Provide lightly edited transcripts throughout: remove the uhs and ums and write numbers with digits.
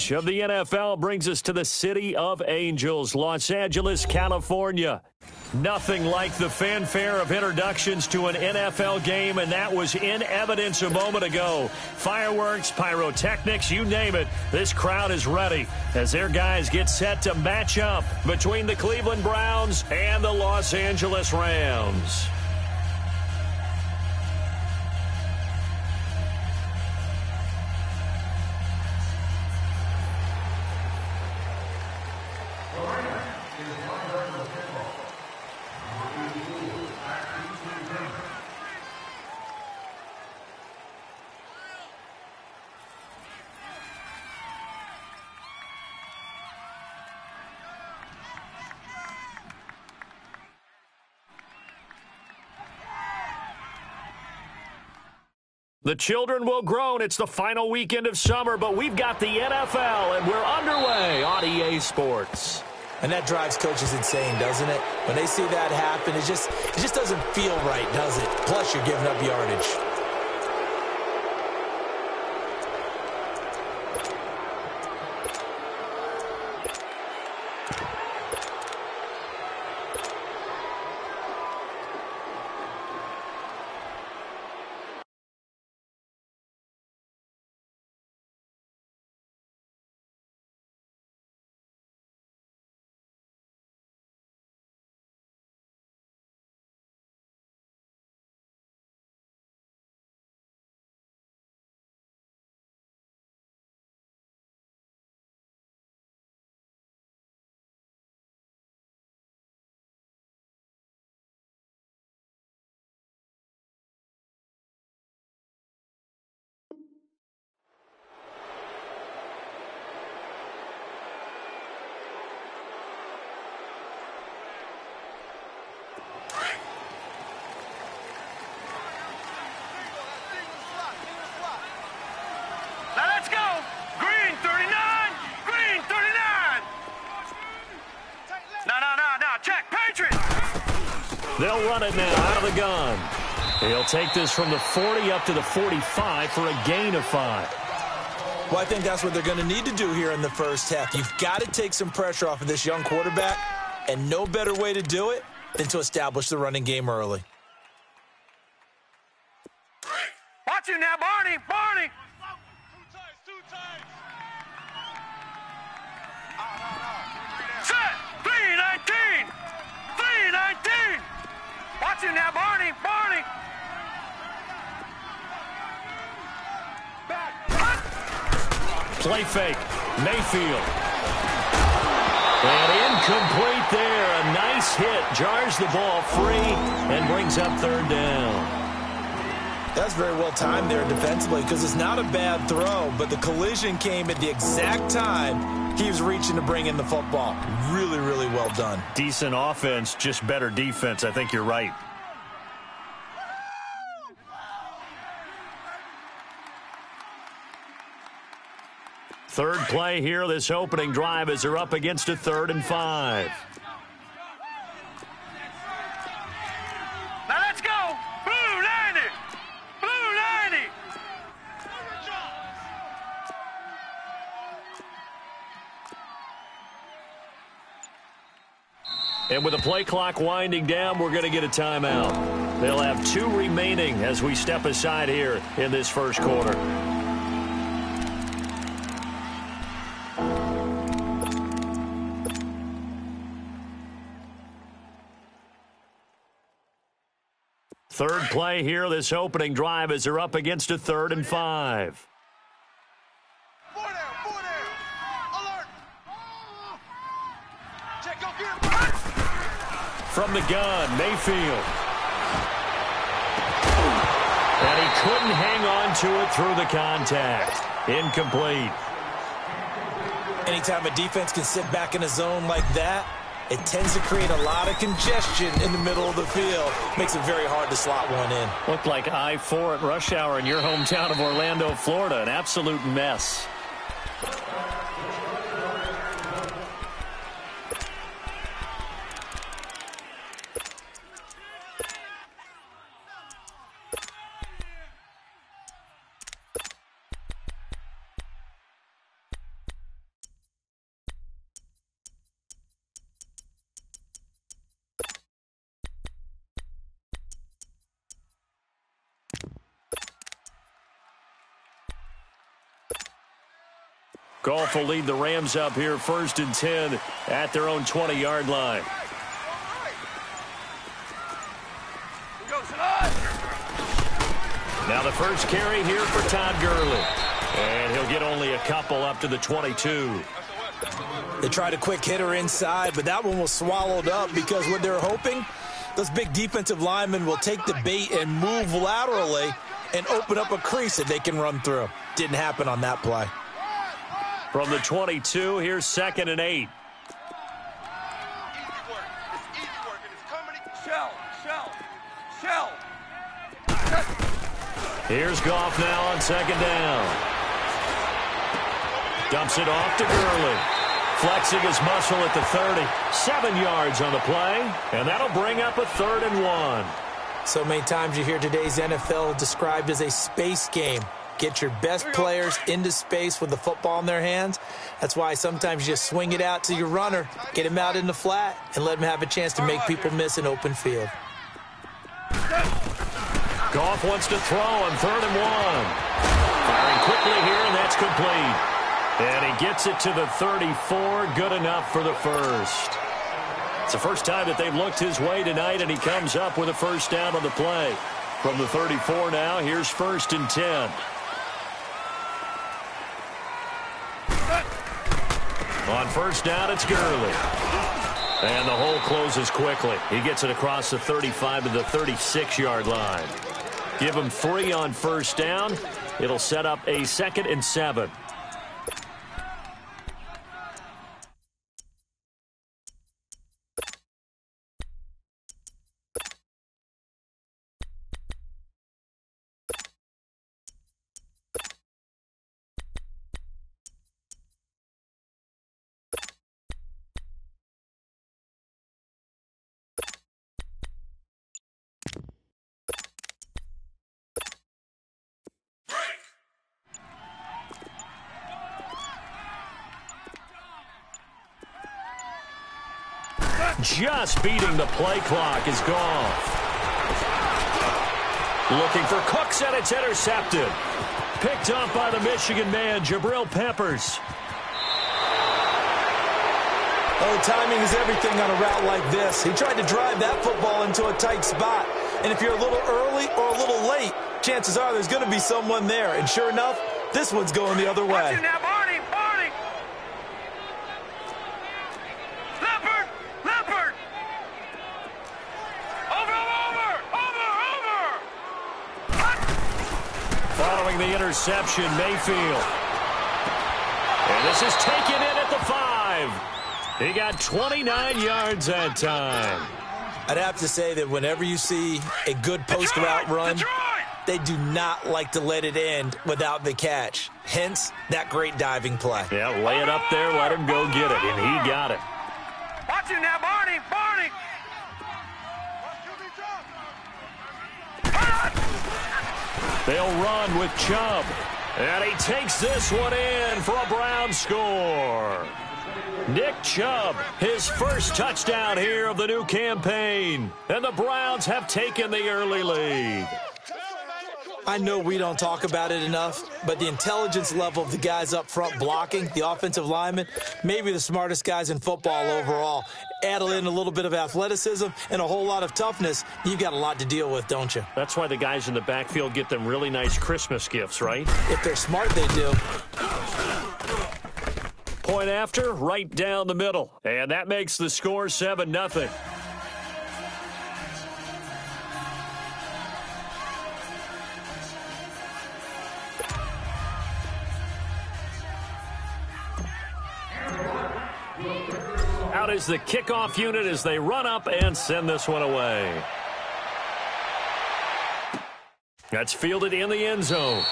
coverage of the NFL brings us to the city of Angels, Los Angeles, California. Nothing like the fanfare of introductions to an NFL game, and that was in evidence a moment ago. Fireworks, pyrotechnics, you name it. This crowd is ready as their guys get set to match up between the Cleveland Browns and the Los Angeles Rams. The children will groan. It's the final weekend of summer, but we've got the NFL, and we're underway on EA Sports. And that drives coaches insane, doesn't it? When they see that happen, it just doesn't feel right, does it? Plus, you're giving up yardage. They'll run it now out of the gun. He'll take this from the 40 up to the 45 for a gain of 5. Well, I think that's what they're going to need to do here in the first half. You've got to take some pressure off of this young quarterback, and no better way to do it than to establish the running game early. Watch you now, Barney! Barney! Two times. Set! 3-19! 3-19! Watch you now, Barney! Barney! Back! Play fake. Mayfield. And incomplete there. A nice hit. Jars the ball free and brings up third down. That's very well timed there defensively because it's not a bad throw, but the collision came at the exact time he was reaching to bring in the football. Really, really well done. Decent offense, just better defense. I think you're right. Third play here, this opening drive as they're up against a 3rd and 5. Now let's go! Blue 90! Blue 90! And with the play clock winding down, we're going to get a timeout. They'll have 2 remaining as we step aside here in this first quarter. Third play here, this opening drive as they're up against a 3rd and 5. Four down, alert! Check up here. From the gun, Mayfield. And he couldn't hang on to it through the contact. Incomplete. Anytime a defense can sit back in a zone like that, it tends to create a lot of congestion in the middle of the field. Makes it very hard to slot one in. Looked like I-4 at rush hour in your hometown of Orlando, Florida. An absolute mess. Goff will lead the Rams up here 1st and 10 at their own 20-yard line. Now the first carry here for Todd Gurley. And he'll get only a couple up to the 22. They tried a quick hitter inside, but that one was swallowed up because what they're hoping, those big defensive linemen will take the bait and move laterally and open up a crease that they can run through. Didn't happen on that play. From the 22, here's 2nd and 8. Here's Goff now on 2nd down. Dumps it off to Gurley. Flexing his muscle at the 30. 7 yards on the play, and that'll bring up a 3rd and 1. So many times you hear today's NFL described as a space game. Get your best players into space with the football in their hands. That's why sometimes you just swing it out to your runner, get him out in the flat, and let him have a chance to make people miss an open field. Goff wants to throw on 3rd and 1. Firing quickly here, and that's complete. And he gets it to the 34. Good enough for the first. It's the first time that they've looked his way tonight, and he comes up with a first down on the play. From the 34 now, here's 1st and 10. On 1st down, it's Gurley. And the hole closes quickly. He gets it across the 35 to the 36-yard line. Give him 3 on 1st down. It'll set up a 2nd and 7. Just beating the play clock is Goff. Looking for Cooks, and it's intercepted. Picked up by the Michigan man, Jabril Peppers. Oh, timing is everything on a route like this. He tried to drive that football into a tight spot. And if you're a little early or a little late, chances are there's going to be someone there. And sure enough, this one's going the other way. Following the interception, Mayfield. And this is taken in at the 5. He got 29 yards that time. I'd have to say that whenever you see a good post route run, they do not like to let it end without the catch. Hence, that great diving play. Yeah, lay it up there, let him go get it, and he got it. Watch him now, Barney, Barney. They'll run with Chubb. And he takes this one in for a Brown score. Nick Chubb, his first touchdown here of the new campaign. And the Browns have taken the early lead. I know we don't talk about it enough, but the intelligence level of the guys up front blocking, the offensive linemen, maybe the smartest guys in football overall. Add in a little bit of athleticism and a whole lot of toughness, you've got a lot to deal with, don't you? That's why the guys in the backfield get them really nice Christmas gifts, right? If they're smart, they do. Point after, right down the middle. And that makes the score 7-0. Out is the kickoff unit as they run up and send this one away. That's fielded in the end zone.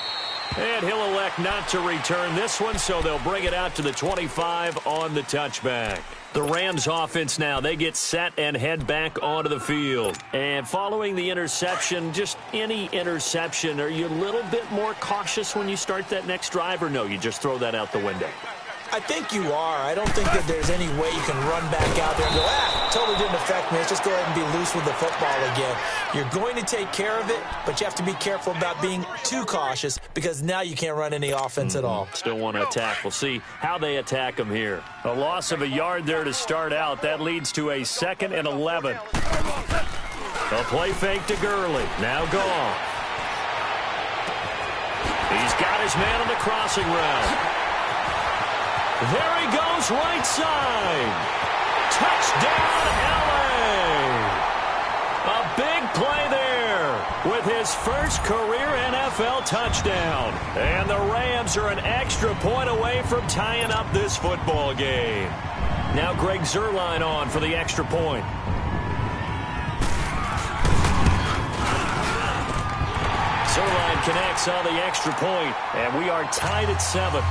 And he'll elect not to return this one, so they'll bring it out to the 25 on the touchback. The Rams offense now, they get set and head back onto the field. And following the interception, just any interception, are you a little bit more cautious when you start that next drive, or no, you just throw that out the window? I think you are. I don't think that there's any way you can run back out there and go, totally didn't affect me. Let's just go ahead and be loose with the football again. You're going to take care of it, but you have to be careful about being too cautious because now you can't run any offense at all. Still want to attack. We'll see how they attack them here. A loss of a yard there to start out. That leads to a 2nd and 11. A play fake to Gurley. Now gone. He's got his man on the crossing route. There he goes, right side. Touchdown, L.A. A big play there with his first career NFL touchdown. And the Rams are an extra point away from tying up this football game. Now Greg Zuerlein on for the extra point. Zuerlein connects on the extra point, and we are tied at 7.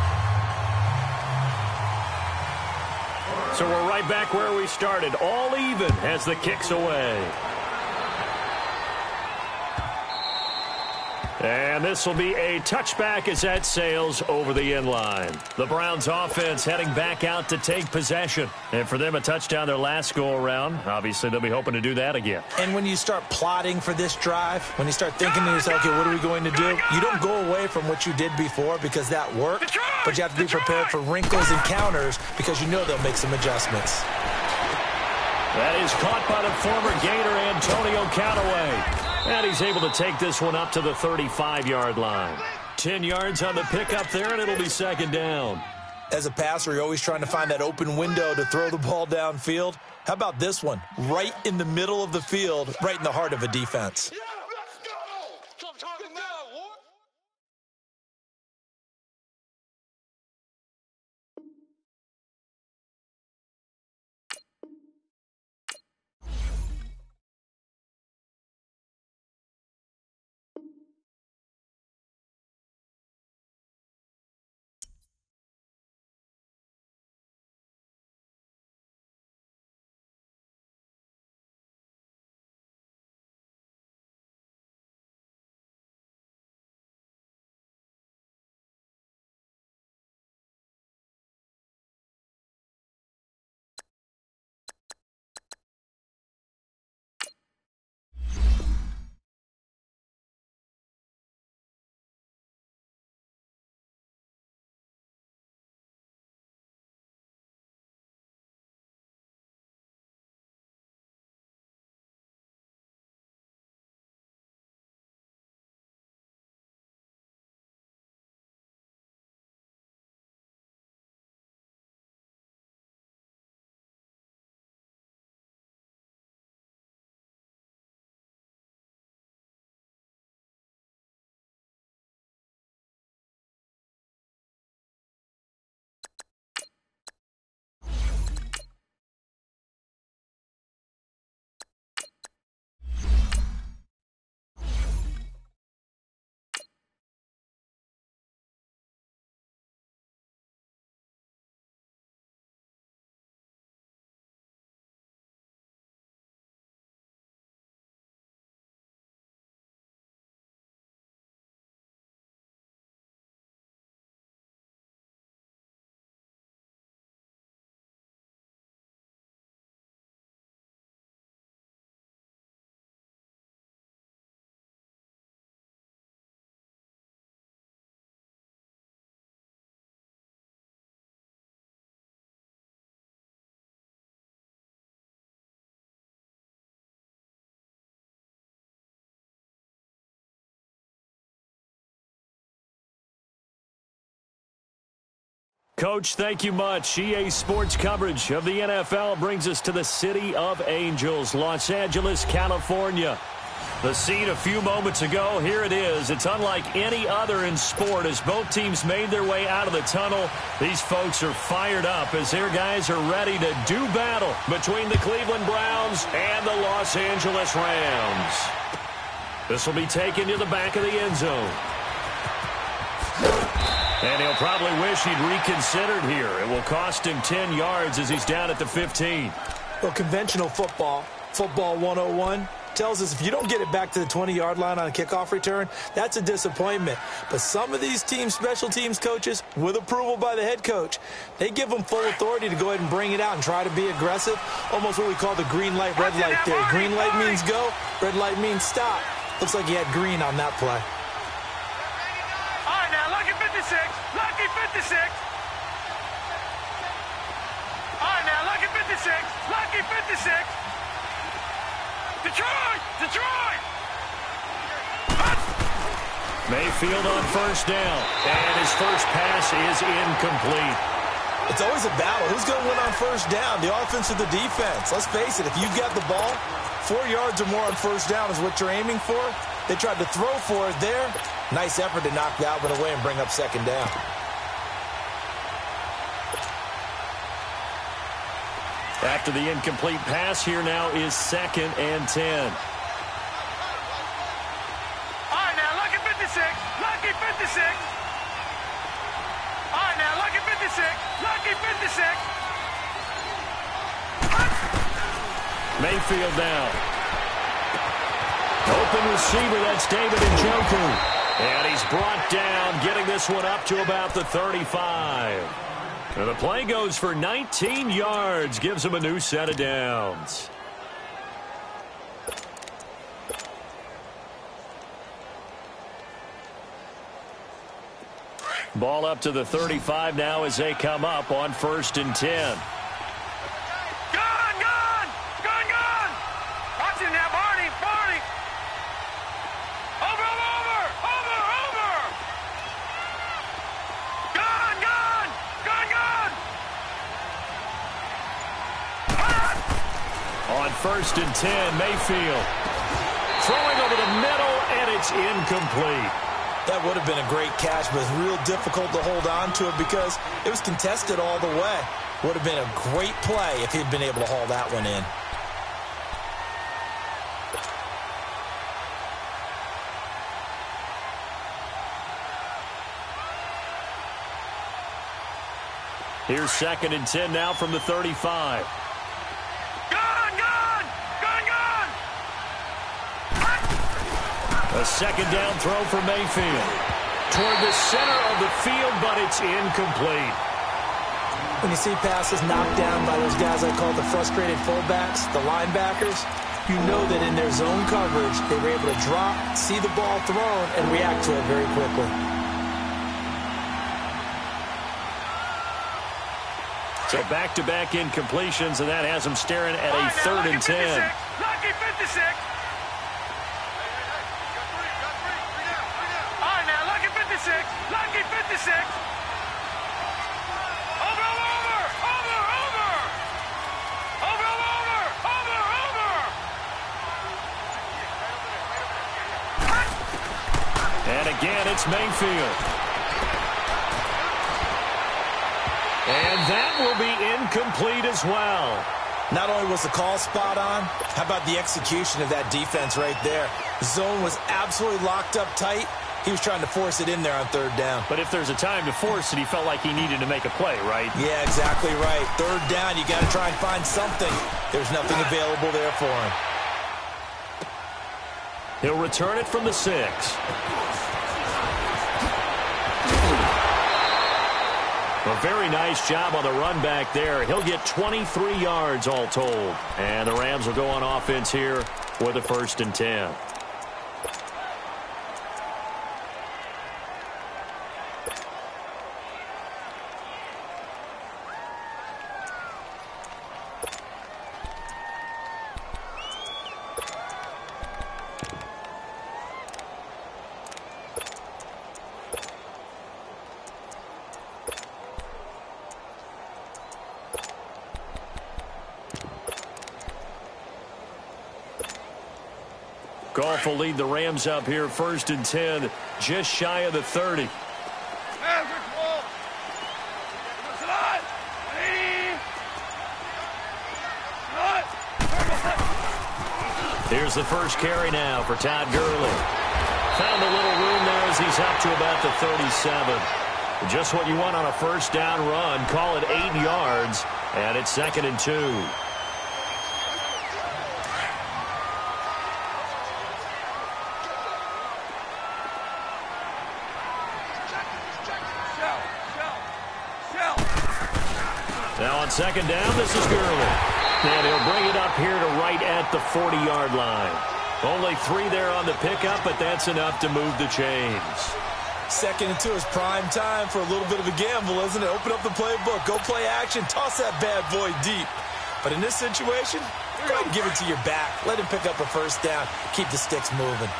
So we're right back where we started, all even as the kick's away. And this will be a touchback as that sails over the end line. The Browns offense heading back out to take possession. And for them, a touchdown their last go-around. Obviously, they'll be hoping to do that again. And when you start plotting for this drive, when you start thinking to yourself, okay, what are we going to do? You don't go away from what you did before because that worked, but you have to be prepared for wrinkles and counters because you know they'll make some adjustments. That is caught by the former Gator Antonio Callaway. And he's able to take this one up to the 35-yard line. 10 yards on the pickup there, and it'll be 2nd down. As a passer, you're always trying to find that open window to throw the ball downfield. How about this one? Right in the middle of the field, right in the heart of a defense. Coach, thank you much. EA Sports coverage of the NFL brings us to the City of Angels, Los Angeles, California. The scene a few moments ago, here it is. It's unlike any other in sport as both teams made their way out of the tunnel. These folks are fired up as their guys are ready to do battle between the Cleveland Browns and the Los Angeles Rams. This will be taken to the back of the end zone. And he'll probably wish he'd reconsidered here. It will cost him 10 yards as he's down at the 15. Well, conventional football 101, tells us if you don't get it back to the 20-yard line on a kickoff return, that's a disappointment. But some of these special teams coaches, with approval by the head coach, they give them full authority to go ahead and bring it out and try to be aggressive, almost what we call the green light, red light theory. Green light means go, red light means stop. Looks like he had green on that play. All right, now, lucky 56. Lucky 56. All right, now, lucky 56. Lucky 56. Detroit! Detroit! Mayfield on first down, and his first pass is incomplete. It's always a battle. Who's going to win on first down, the offense or the defense? Let's face it, if you've got the ball, 4 yards or more on first down is what you're aiming for. They tried to throw for it there. Nice effort to knock that one away and bring up second down. After the incomplete pass, here now is 2nd and 10. All right, now, lucky 56. Lucky 56. All right, now, lucky 56. Lucky 56. Mayfield down. Open receiver, that's David Njoku. And he's brought down, getting this one up to about the 35. And the play goes for 19 yards, gives him a new set of downs. Ball up to the 35 now as they come up on 1st and 10. Gone, gone! Gone, gone! Watch it now, Barney, Barney! Over, over, over! Over, over! Gone, gone! Gone, gone! On 1st and 10, Mayfield throwing over the middle, and it's incomplete. That would have been a great catch, but it's real difficult to hold on to it because it was contested all the way. Would have been a great play if he'd been able to haul that one in. Here's 2nd and 10 now from the 35. Gone, gone! Gone, gone! A second down throw for Mayfield. Toward the center of the field, but it's incomplete. When you see passes knocked down by those guys I call the frustrated fullbacks, the linebackers, you know that in their zone coverage, they were able to drop, see the ball thrown, and react to it very quickly. So back-to-back incompletions, and that has them staring at a 3rd and 10. Lucky 56. All right, now, lucky 56. Lucky 56. Over, over, over. Over, over. Over, over, over. Over, over. And again, it's Mayfield. And that will be incomplete as well. Not only was the call spot on, how about the execution of that defense right there? The zone was absolutely locked up tight. He was trying to force it in there on 3rd down. But if there's a time to force it, he felt like he needed to make a play, right? Yeah, exactly right. 3rd down, you got to try and find something. There's nothing available there for him. He'll return it from the 6. A very nice job on the run back there. He'll get 23 yards all told. And the Rams will go on offense here for the 1st and 10. Goff will lead the Rams up here 1st and 10, just shy of the 30. Here's the first carry now for Todd Gurley. Found a little room there as he's up to about the 37. Just what you want on a first down run. Call it 8 yards, and it's 2nd and 2. Now on second down, this is Gurley. And he'll bring it up here to right at the 40-yard line. Only 3 there on the pickup, but that's enough to move the chains. 2nd and 2 is prime time for a little bit of a gamble, isn't it? Open up the playbook, go play action, toss that bad boy deep. But in this situation, go ahead and give it to your back. Let him pick up a first down. Keep the sticks moving.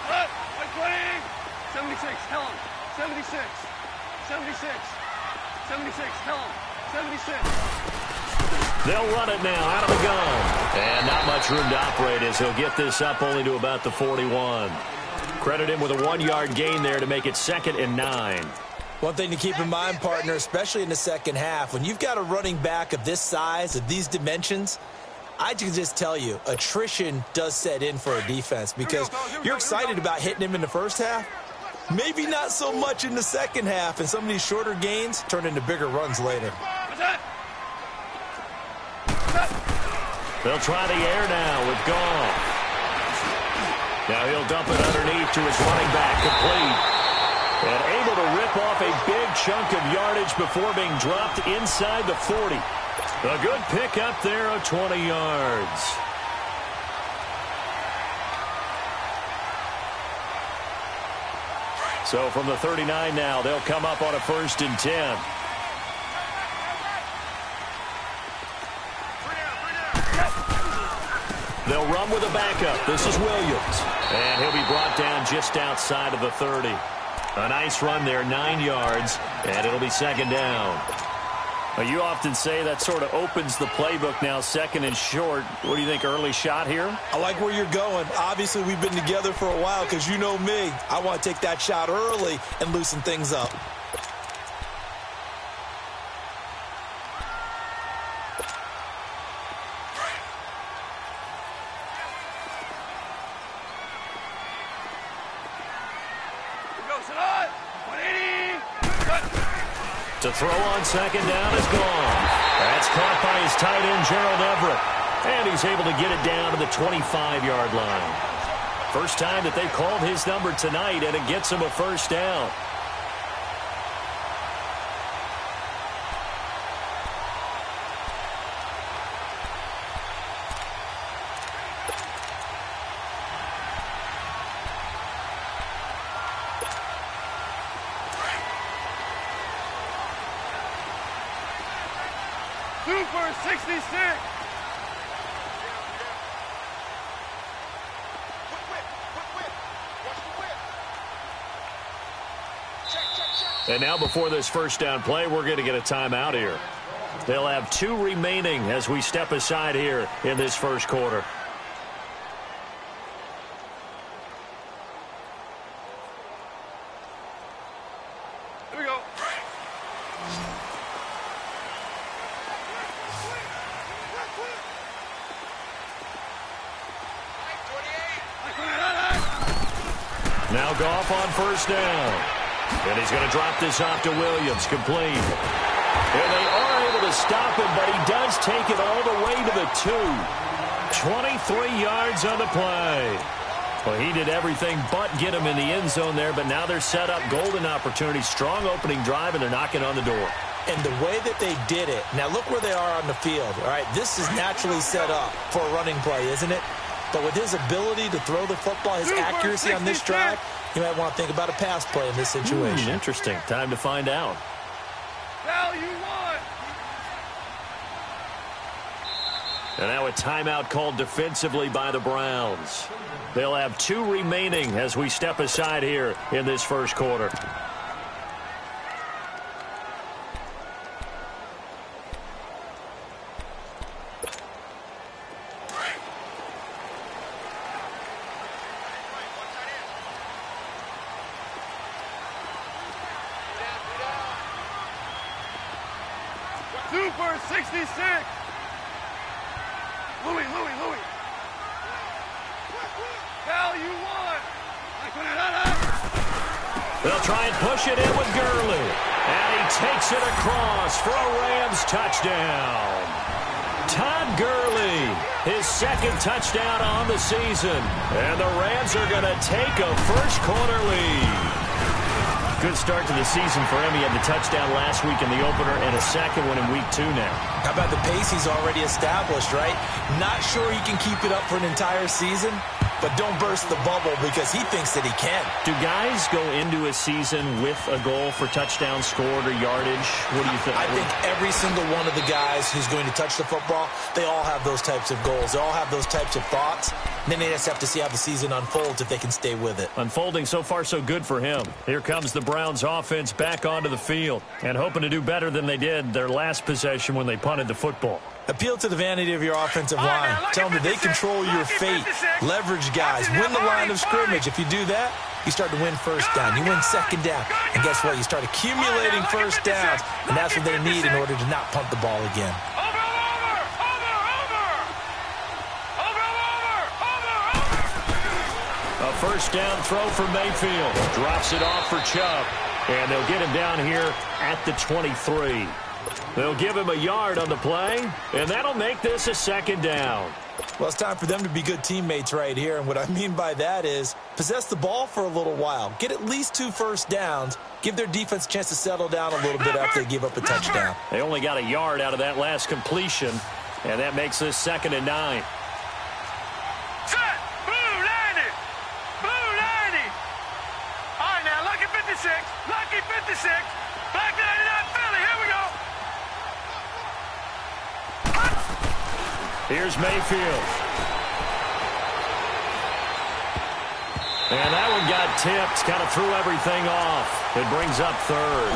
What? 76, tell him. 76. 76. 76, tell him. 76. They'll run it now out of the gun. And not much room to operate as he'll get this up only to about the 41. Credit him with a 1-yard gain there to make it 2nd and 9. One thing to keep in mind, partner, especially in the second half, when you've got a running back of this size, of these dimensions, I can just tell you, attrition does set in for a defense because you're excited about hitting him in the first half. Maybe not so much in the second half, and some of these shorter gains turn into bigger runs later. They'll try the air now with Goff. Now he'll dump it underneath to his running back, complete. And able to rip off a big chunk of yardage before being dropped inside the 40. A good pickup there of 20 yards. So from the 39 now, they'll come up on a 1st and 10. They'll run with a backup. This is Williams. And he'll be brought down just outside of the 30. A nice run there, 9 yards, and it'll be 2nd down. Well, you often say that sort of opens the playbook now, 2nd and short. What do you think, early shot here? I like where you're going. Obviously, we've been together for a while because you know me. I want to take that shot early and loosen things up. To throw on 2nd down is gone. That's caught by his tight end, Gerald Everett. And he's able to get it down to the 25-yard line. First time that they've called his number tonight, and it gets him a first down. Super 66. And now before this first down play, we're going to get a timeout here. They'll have 2 remaining as we step aside here in this first quarter. Here we go. Now Goff on first down. And he's going to drop this off to Williams, complete. And they are able to stop him, but he does take it all the way to the 2. 23 yards on the play. Well, he did everything but get him in the end zone there, but now they're set up, golden opportunity, strong opening drive, and they're knocking on the door. And the way that they did it, now look where they are on the field, all right? This is naturally set up for a running play, isn't it? But with his ability to throw the football, his accuracy on this drive, you might want to think about a pass play in this situation. Interesting. Time to find out. Value 1. And now a timeout called defensively by the Browns. They'll have 2 remaining as we step aside here in this first quarter. Super 66. Louis. Value 1. They'll try and push it in with Gurley. And he takes it across for a Rams touchdown. Todd Gurley, his 2nd touchdown on the season. And the Rams are going to take a first quarter lead. Good start to the season for him. He had the touchdown last week in the opener and a second one in week 2 now. How about the pace he's already established, right? Not sure he can keep it up for an entire season, but don't burst the bubble because he thinks that he can. Do guys go into a season with a goal for touchdowns scored or yardage? What do you think? I think every single one of the guys who's going to touch the football, they all have those types of goals. They all have those types of thoughts. And then they just have to see how the season unfolds if they can stay with it. Unfolding so far so good for him. Here comes the Browns offense back onto the field and hoping to do better than they did their last possession when they punted the football. Appeal to the vanity of your offensive line. Tell them that they control your fate. Leverage guys. Win the line of scrimmage. If you do that, you start to win first down. You win second down. And guess what? You start accumulating first downs. And that's what they need in order to not punt the ball again. A first down throw for Mayfield. Drops it off for Chubb. And they'll get him down here at the 23. They'll give him a yard on the play, and that'll make this a second down. Well, it's time for them to be good teammates right here, and what I mean by that is possess the ball for a little while. Get at least 2 first downs. Give their defense a chance to settle down a little bit after they give up a touchdown. They only got a yard out of that last completion, and that makes this 2nd and 9. Set! Blue 90! Blue 90! All right, now, lucky 56. Lucky 56. Black 99 Philly. Here we go. Here's Mayfield. And that one got tipped. Kind of threw everything off. It brings up 3rd.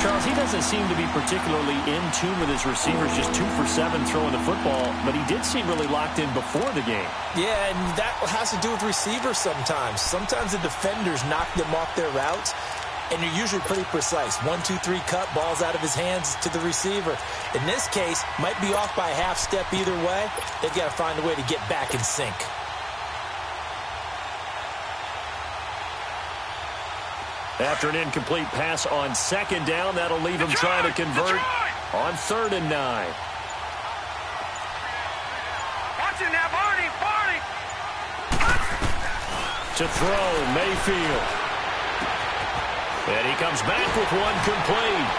Charles, he doesn't seem to be particularly in tune with his receivers, just 2 for 7 throwing the football, but he did seem really locked in before the game. Yeah, and that has to do with receivers sometimes. Sometimes the defenders knock them off their routes, and you're usually pretty precise. 1, 2, 3 cut, balls out of his hands to the receiver. In this case, might be off by a half step either way. They've got to find a way to get back in sync. After an incomplete pass on 2nd down, that'll leave him trying to convert on 3rd and 9. Watch it now, Barney, Barney. To throw, Mayfield. And he comes back with one complete.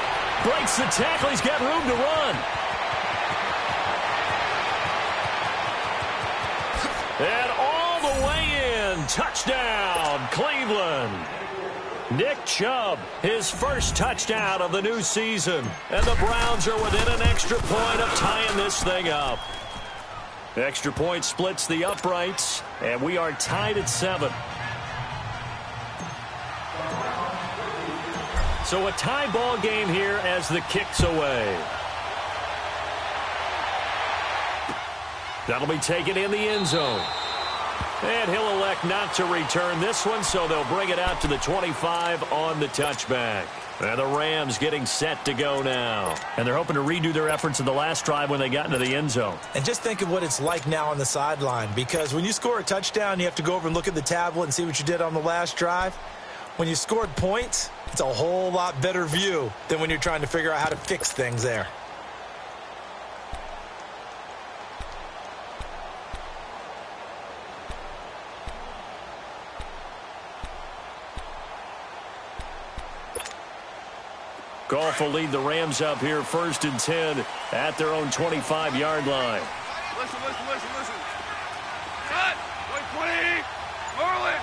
Breaks the tackle. He's got room to run. And all the way in. Touchdown, Cleveland. Nick Chubb, his first touchdown of the new season. And the Browns are within an extra point of tying this thing up. Extra point splits the uprights, and we are tied at 7. So a tie ball game here as the kick's away. That'll be taken in the end zone. And he'll elect not to return this one, so they'll bring it out to the 25 on the touchback. And the Rams getting set to go now. And they're hoping to redo their efforts in the last drive when they got into the end zone. And just think of what it's like now on the sideline, because when you score a touchdown, you have to go over and look at the tablet and see what you did on the last drive. When you scored points, it's a whole lot better view than when you're trying to figure out how to fix things there. Goff will lead the Rams up here 1st and 10 at their own 25-yard line. Listen. Cut. Wait, 20. Merlin.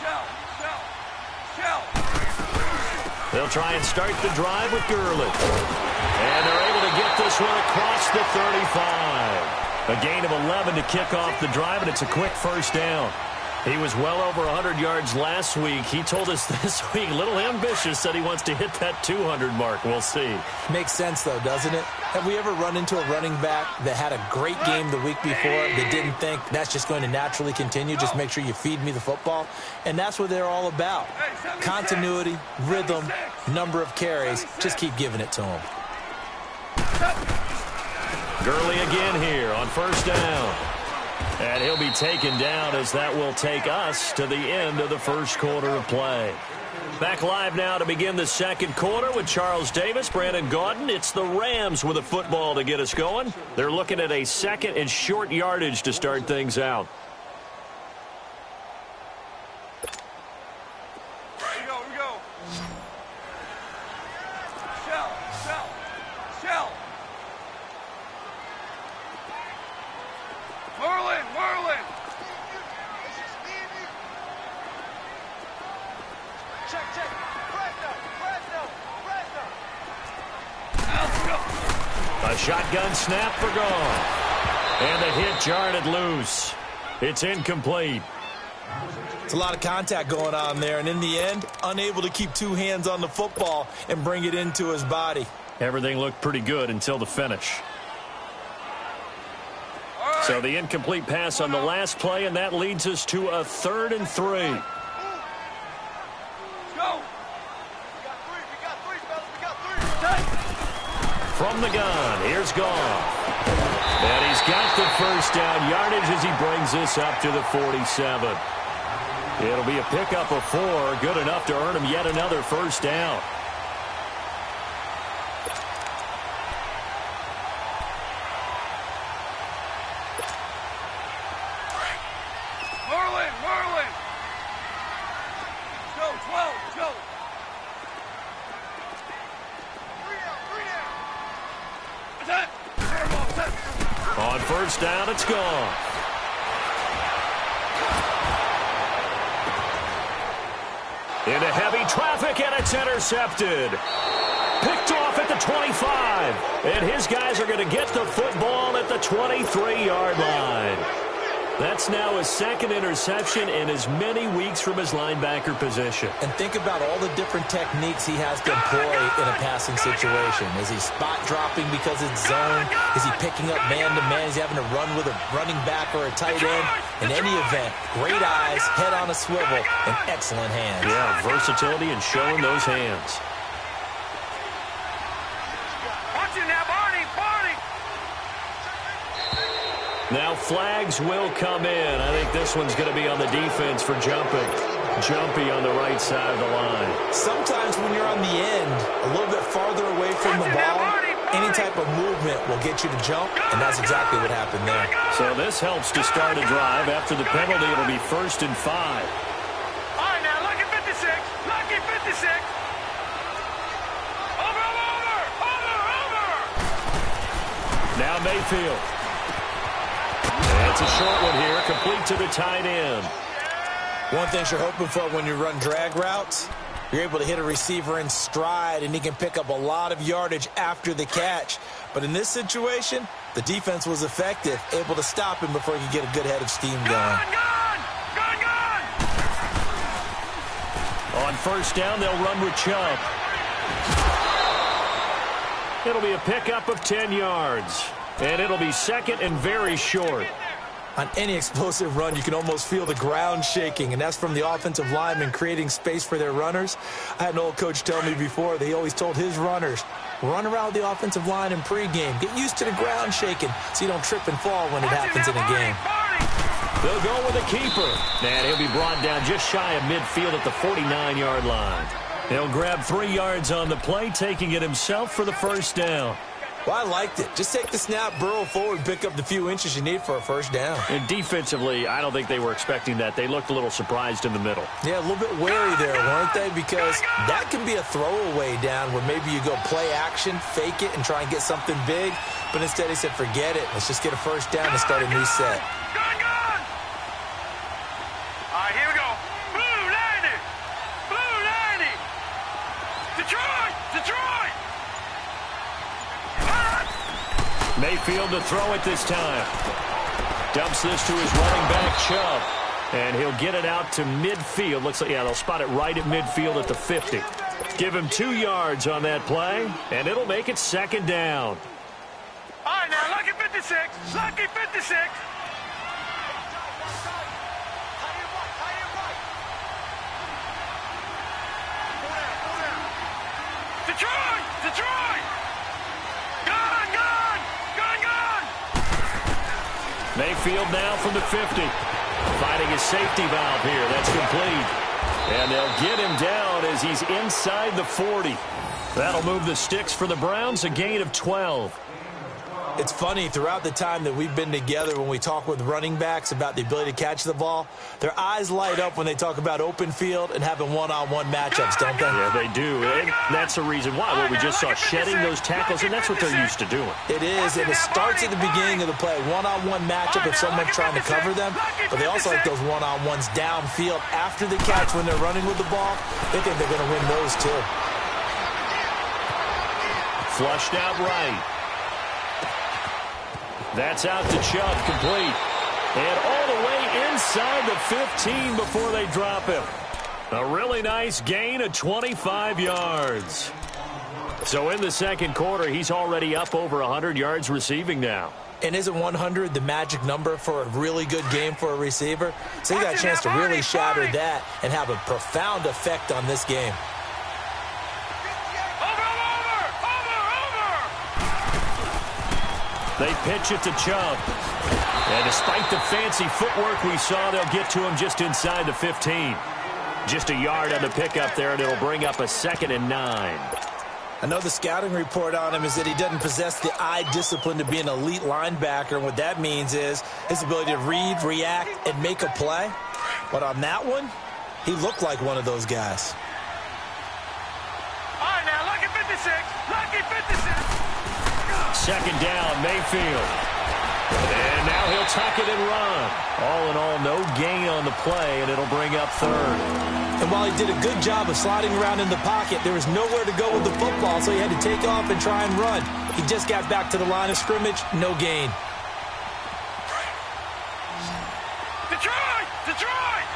Shell. They'll try and start the drive with Gurley. And they're able to get this one across the 35. A gain of 11 to kick off the drive, and it's a quick first down. He was well over 100 yards last week. He told us this week, a little ambitious, said he wants to hit that 200 mark. We'll see. Makes sense, though, doesn't it? Have we ever run into a running back that had a great game the week before that didn't think that's just going to naturally continue? Just make sure you feed me the football. And that's what they're all about. Continuity, rhythm, number of carries. Just keep giving it to them. Gurley again here on first down. And he'll be taken down as that will take us to the end of the first quarter of play. Back live now to begin the second quarter with Charles Davis, Brandon Gaudin. It's the Rams with a football to get us going. They're looking at a 2nd and short yardage to start things out. Shell. Merlin. Check. Fresno. A shotgun snap for gone. And the hit jarred loose. It's incomplete. It's a lot of contact going on there, and in the end, unable to keep two hands on the football and bring it into his body. Everything looked pretty good until the finish. So the incomplete pass on the last play, and that leads us to a 3rd and 3. Go. We got three. From the gun, here's Goff. And he's got the first down yardage as he brings this up to the 47. It'll be a pickup of 4, good enough to earn him yet another first down. Merlin. Go, 12, go. 3 down. On first down, it's gone. Into heavy traffic, and it's intercepted. Picked off at the 25. And his guys are going to get the football at the 23-yard line. That's now his 2nd interception in as many weeks from his linebacker position. And think about all the different techniques he has to employ in a passing situation. Is he spot dropping because it's zone? Is he picking up man-to-man? Is he having to run with a running back or a tight end? In any event, great eyes, head on a swivel, and excellent hands. Yeah, versatility and showing those hands. Watch it now, Barney. Now flags will come in. I think this one's going to be on the defense for jumping. Jumpy on the right side of the line. Sometimes when you're on the end, a little bit farther away from the ball, any type of movement will get you to jump, and that's exactly what happened there. So this helps to start a drive. After the penalty, it'll be 1st and 5. All right, now, lucky 56. Over. Now Mayfield. It's a short one here, complete to the tight end. One thing you're hoping for when you run drag routes, you're able to hit a receiver in stride, and he can pick up a lot of yardage after the catch. But in this situation, the defense was effective, able to stop him before he could get a good head of steam going. Gun! On first down, they'll run with Chubb. It'll be a pickup of 10 yards. And it'll be 2nd and very short. On any explosive run, you can almost feel the ground shaking, and that's from the offensive linemen creating space for their runners. I had an old coach tell me before that he always told his runners, run around the offensive line in pregame. Get used to the ground shaking so you don't trip and fall when it happens in a game. They'll go with a keeper. And he'll be brought down just shy of midfield at the 49-yard line. He'll grab 3 yards on the play, taking it himself for the first down. Well, I liked it. Just take the snap, burrow forward, pick up the few inches you need for a first down. And defensively, I don't think they were expecting that. They looked a little surprised in the middle. Yeah, a little bit wary there, weren't they? Because that can be a throwaway down where maybe you go play action, fake it, and try and get something big. But instead, he said, forget it. Let's just get a first down and start a new set. Gun! All right, here we go. Blue 90! Detroit! Mayfield to throw it this time. Dumps this to his running back, Chubb. And he'll get it out to midfield. Looks like, yeah, they'll spot it right at midfield at the 50. Give him 2 yards on that play, and it'll make it 2nd down. All right, now, lucky 56. Detroit! Gun! Mayfield now from the 50. Finding his safety valve here. That's complete. And they'll get him down as he's inside the 40. That'll move the sticks for the Browns, a gain of 12. It's funny, throughout the time that we've been together, when we talk with running backs about the ability to catch the ball, their eyes light up when they talk about open field and having one-on-one matchups, don't they? Yeah, they do. And that's the reason why. Well, we just saw shedding those tackles, and that's what they're used to doing. It is, and it starts at the beginning of the play. One-on-one matchup if someone's trying to cover them, but they also like those one-on-ones downfield after the catch when they're running with the ball. They think they're going to win those too. Flushed out right. That's out to Chubb, complete. And all the way inside the 15 before they drop him. A really nice gain of 25 yards. So in the second quarter, he's already up over 100 yards receiving now. And isn't 100 the magic number for a really good game for a receiver? So he got a chance to really shatter that and have a profound effect on this game. They pitch it to Chubb. And despite the fancy footwork we saw, they'll get to him just inside the 15. Just a yard on the pickup there, and it'll bring up a 2nd and 9. I know the scouting report on him is that he doesn't possess the eye discipline to be an elite linebacker. And what that means is his ability to read, react, and make a play. But on that one, he looked like one of those guys. All right, now, lucky 56. Lucky 56. Second down, Mayfield. And now he'll tuck it and run. All in all, no gain on the play, and it'll bring up 3rd. And while he did a good job of sliding around in the pocket, there was nowhere to go with the football, so he had to take off and try and run. He just got back to the line of scrimmage, no gain. Detroit! Detroit!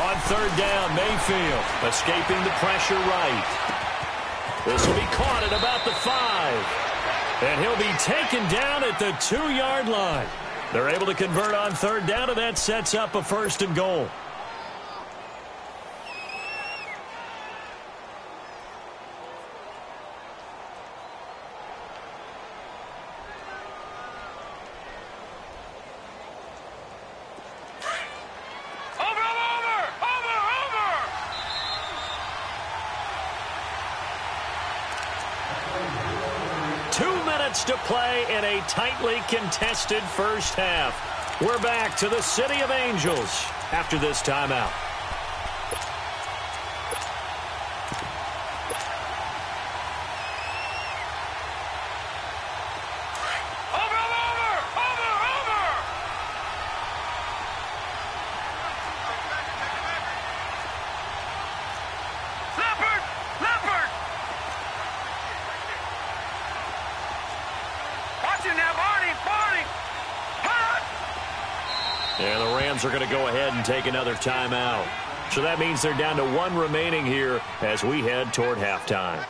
On 3rd down, Mayfield escaping the pressure right. This will be caught at about the 5. And he'll be taken down at the 2-yard line. They're able to convert on 3rd down, and that sets up a 1st and goal. To play in a tightly contested first half. We're back to the City of Angels after this timeout. And the Rams are going to go ahead and take another timeout. So that means they're down to 1 remaining here as we head toward halftime.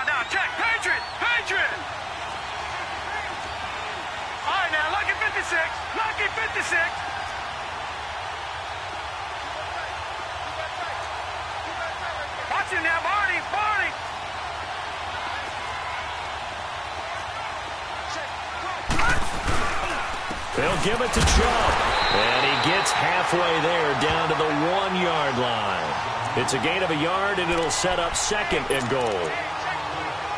No, check, Patriot! All right, now, lucky 56. Lucky 56. Watch him now, Barney. They'll give it to Chubb. And he gets halfway there down to the 1-yard line. It's a gain of a yard, and it'll set up 2nd and goal.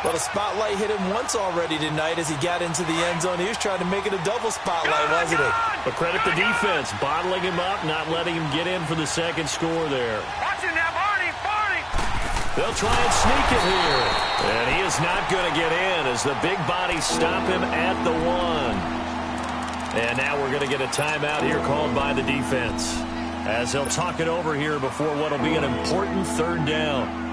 Well, the spotlight hit him once already tonight as he got into the end zone. He was trying to make it a double spotlight, wasn't he? But credit the defense, bottling him up, not letting him get in for the 2nd score there. Watch him now, Barney. They'll try and sneak it here. And he is not going to get in as the big bodies stop him at the 1. And now we're going to get a timeout here called by the defense, as they'll talk it over here before what will be an important 3rd down.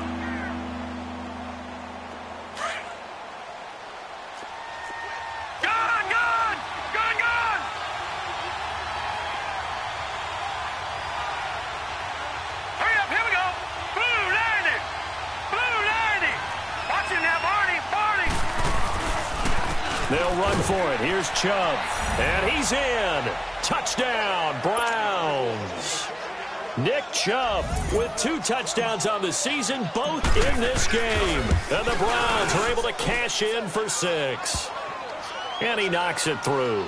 They'll run for it. Here's Chubb. And he's in. Touchdown, Browns. Nick Chubb with 2 touchdowns on the season, both in this game. And the Browns are able to cash in for 6. And he knocks it through.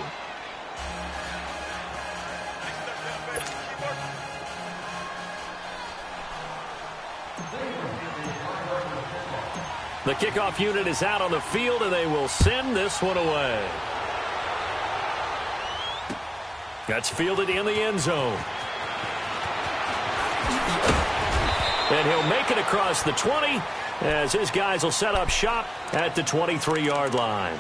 The kickoff unit is out on the field, and they will send this one away. That's fielded in the end zone. And he'll make it across the 20 as his guys will set up shop at the 23-yard line.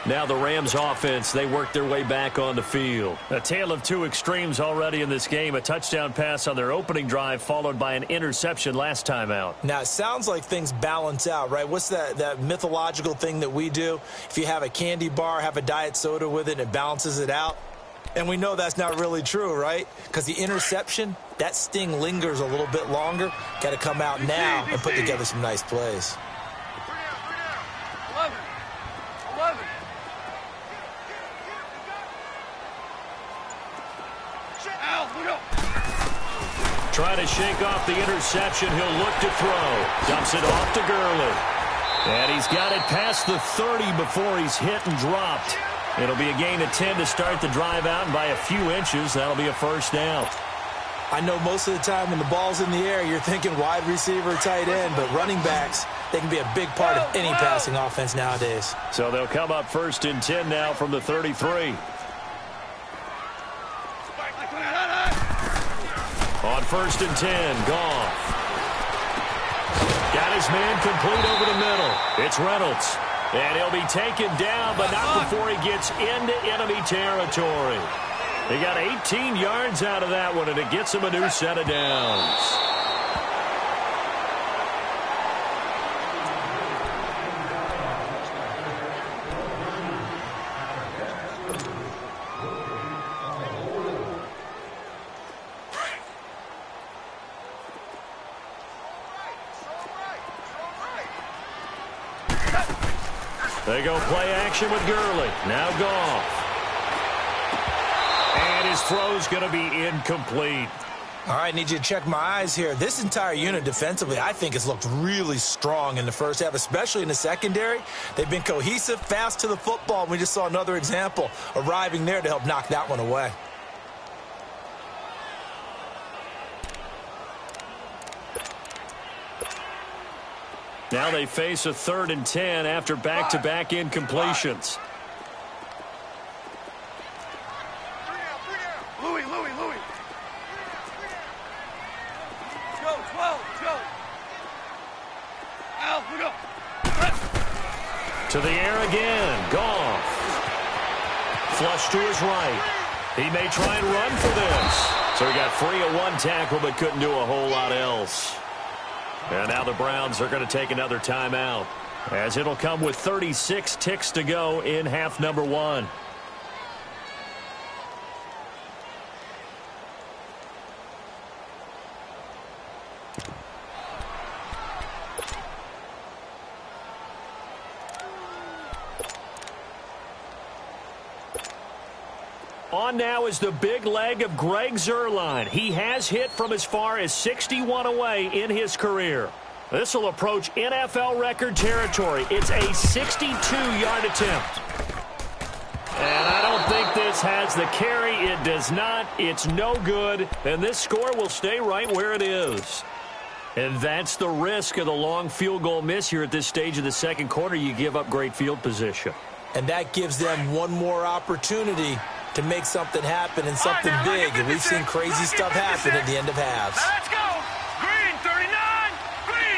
Now the Rams offense, they work their way back on the field. A tale of 2 extremes already in this game. A touchdown pass on their opening drive followed by an interception last time out. Now, it sounds like things balance out, right? What's that mythological thing that we do? If you have a candy bar, have a diet soda with it, it balances it out. And we know that's not really true, right? Because the interception, that sting lingers a little bit longer. Got to come out now and put together some nice plays. 11. Trying to shake off the interception. He'll look to throw. Dumps it off to Gurley. And he's got it past the 30 before he's hit and dropped. It'll be a gain of 10 to start the drive out, and by a few inches, that'll be a first down. I know most of the time when the ball's in the air, you're thinking wide receiver, tight end, but running backs, they can be a big part of any passing offense nowadays. So they'll come up 1st and 10 now from the 33. On 1st and 10, Goff. Got his man complete over the middle. It's Reynolds. And he'll be taken down, but not before he gets into enemy territory. He got 18 yards out of that one, and it gets him a new set of downs. They go play action with Gurley. Now Goff. And his throw's going to be incomplete. All right, need you to check my eyes here. This entire unit defensively, I think, has looked really strong in the first half, especially in the secondary. They've been cohesive, fast to the football, and we just saw another example arriving there to help knock that one away. Now they face a 3rd and 10 after back-to-back incompletions. Louis. Go, 12, go. Al, we go. To the air again. Goff. Flush to his right. He may try and run for this. So he got free of 1 tackle but couldn't do a whole lot else. And now the Browns are going to take another timeout, as it'll come with 36 ticks to go in half number 1. On now is the big leg of Greg Zuerlein. He has hit from as far as 61 away in his career. This will approach NFL record territory. It's a 62-yard attempt. And I don't think this has the carry. It does not. It's no good. And this score will stay right where it is. And that's the risk of the long field goal miss here at this stage of the second quarter. You give up great field position. And that gives them one more opportunity to make something happen and something big. And we've seen crazy stuff happen at the end of halves. Now let's go. Green 39. Green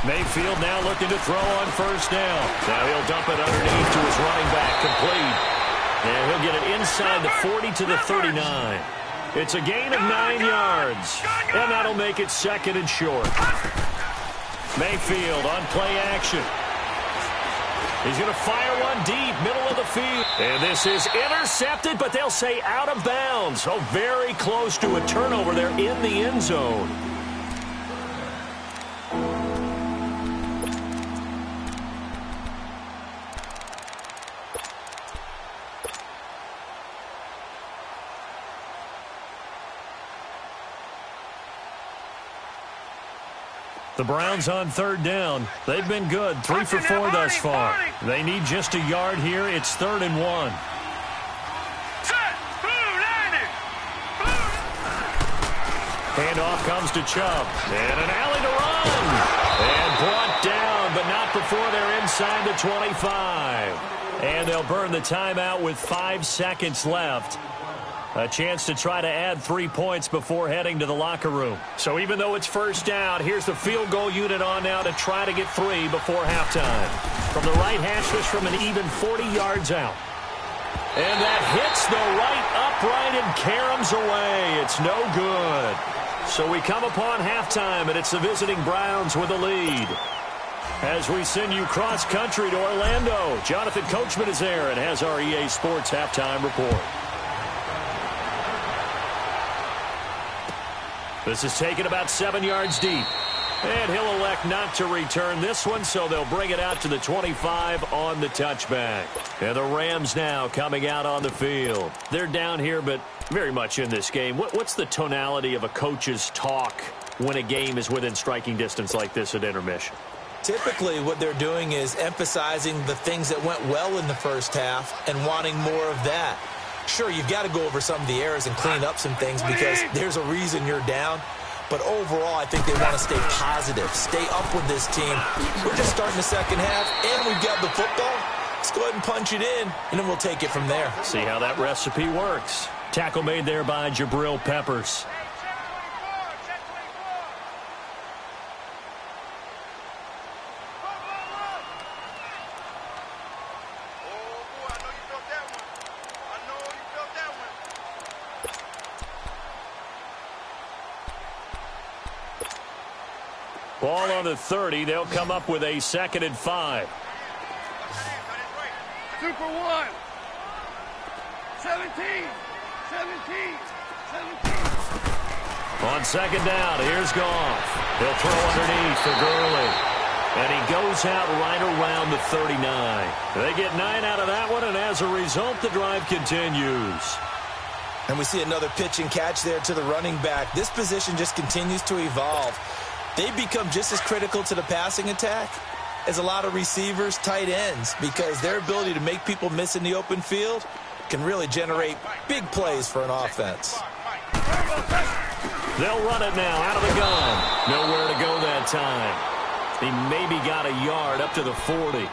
39. Mayfield now looking to throw on first down. Now he'll dump it underneath to his running back, complete. And he'll get it inside the 40 to the 39. It's a gain of 9 yards. And that'll make it 2nd and short. Mayfield on play action. He's going to fire one deep, middle of the field. And this is intercepted, but they'll say out of bounds. So very close to a turnover there in the end zone. The Browns on third down. They've been good, 3 for 4 thus far. They need just a yard here. It's 3rd and 1. Handoff comes to Chubb. And an alley to run. And brought down, but not before they're inside the 25. And they'll burn the timeout with 5 seconds left. A chance to try to add 3 points before heading to the locker room. So even though it's first down, here's the field goal unit on now to try to get 3 before halftime. From the right hash, this from an even 40 yards out. And that hits the right upright and caroms away. It's no good. So we come upon halftime, and it's the visiting Browns with a lead. As we send you cross-country to Orlando, Jonathan Coachman is there and has our EA Sports halftime report. This is taken about 7 yards deep. And he'll elect not to return this one, so they'll bring it out to the 25 on the touchback. And the Rams now coming out on the field. They're down here, but very much in this game. What's the tonality of a coach's talk when a game is within striking distance like this at intermission? Typically, what they're doing is emphasizing the things that went well in the first half and wanting more of that. Sure, you've got to go over some of the errors and clean up some things because there's a reason you're down. But overall, I think they want to stay positive, stay up with this team. We're just starting the second half, and we've got the football. Let's go ahead and punch it in, and then we'll take it from there. See how that recipe works. Tackle made there by Jabril Peppers. Ball on the 30. They'll come up with a 2nd and 5. 2 for 1. 17. On 2nd down, here's Goff. He'll throw underneath for Gurley. And he goes out right around the 39. They get 9 out of that one, and as a result, the drive continues. And we see another pitch and catch there to the running back. This position just continues to evolve. They become just as critical to the passing attack as a lot of receivers, tight ends, because their ability to make people miss in the open field can really generate big plays for an offense. They'll run it now out of the gun. Nowhere to go that time. He maybe got a yard up to the 40.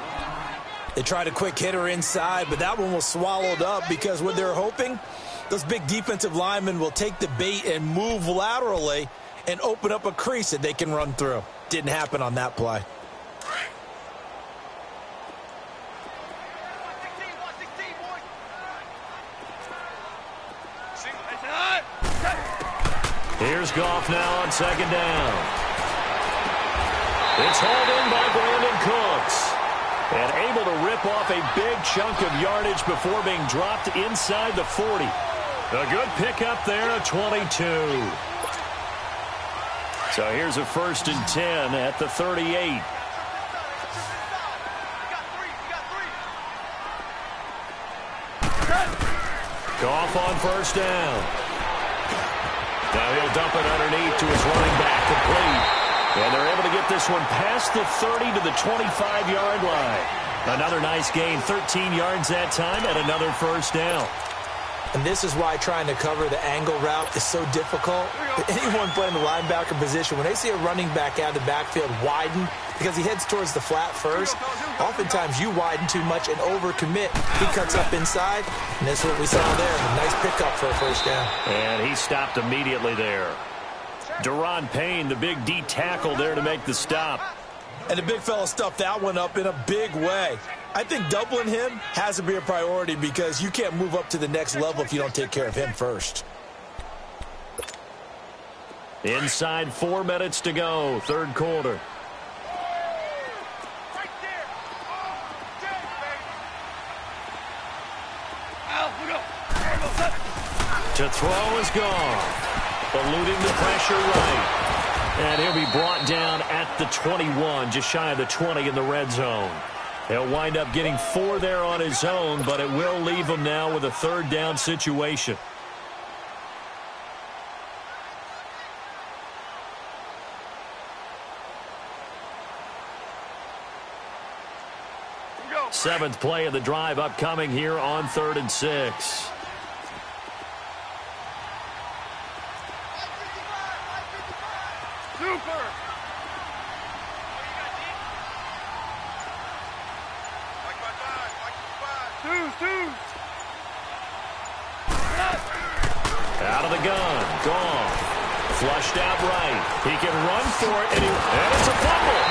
They tried a quick hitter inside, but that one was swallowed up because what they're hoping, those big defensive linemen will take the bait and move laterally and open up a crease that they can run through. Didn't happen on that play. Here's Goff now on 2nd down. It's hauled in by Brandon Cooks. And able to rip off a big chunk of yardage before being dropped inside the 40. A good pickup there at 22. So here's a 1st and 10 at the 38. Goff on 1st down. Now he'll dump it underneath to his running back, complete. And they're able to get this one past the 30 to the 25-yard line. Another nice gain, 13 yards that time, and another 1st down. And this is why trying to cover the angle route is so difficult. Anyone playing the linebacker position, when they see a running back out of the backfield widen because he heads towards the flat first, oftentimes you widen too much and overcommit. He cuts up inside, and that's what we saw there. A nice pickup for a 1st down. And he stopped immediately there. Deron Payne, the big D tackle there to make the stop. And the big fella stuffed that one up in a big way. I think doubling him has to be a priority because you can't move up to the next level if you don't take care of him first. Inside 4 minutes to go, 3rd quarter. To throw is Goff, eluding the pressure right. And he'll be brought down at the 21, just shy of the 20 in the red zone. He'll wind up getting 4 there on his own, but it will leave him now with a 3rd down situation. seventh play of the drive upcoming here on 3rd and 6. Super. Out of the gun. Gone. Flushed out right. He can run for it, and it's a fumble.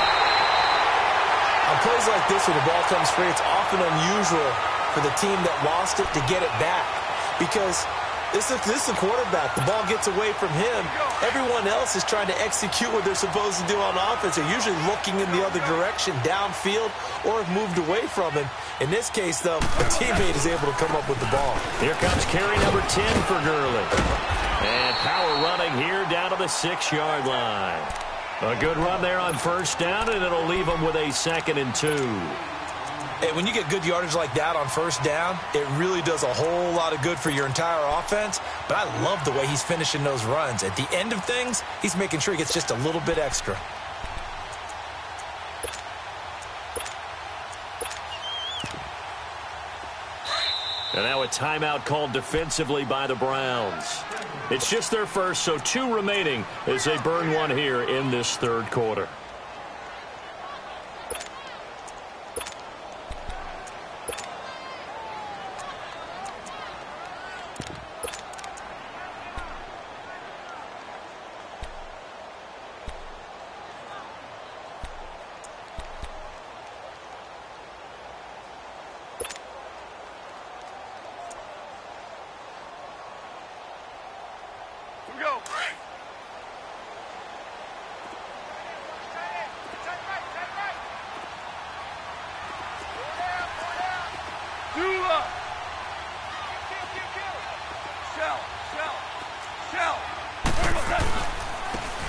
On plays like this, when the ball comes free, it's often unusual for the team that lost it to get it back. Because this is the quarterback. The ball gets away from him. Everyone else is trying to execute what they're supposed to do on offense. They're usually looking in the other direction, downfield, or have moved away from him. In this case, though, a teammate is able to come up with the ball. Here comes carry number 10 for Gurley. And power running here down to the 6-yard line. A good run there on first down, and it'll leave them with a 2nd and 2. Hey, when you get good yardage like that on first down, it really does a whole lot of good for your entire offense. But I love the way he's finishing those runs. At the end of things, he's making sure he gets just a little bit extra. And now a timeout called defensively by the Browns. It's just their first, so 2 remaining as they burn one here in this 3rd quarter.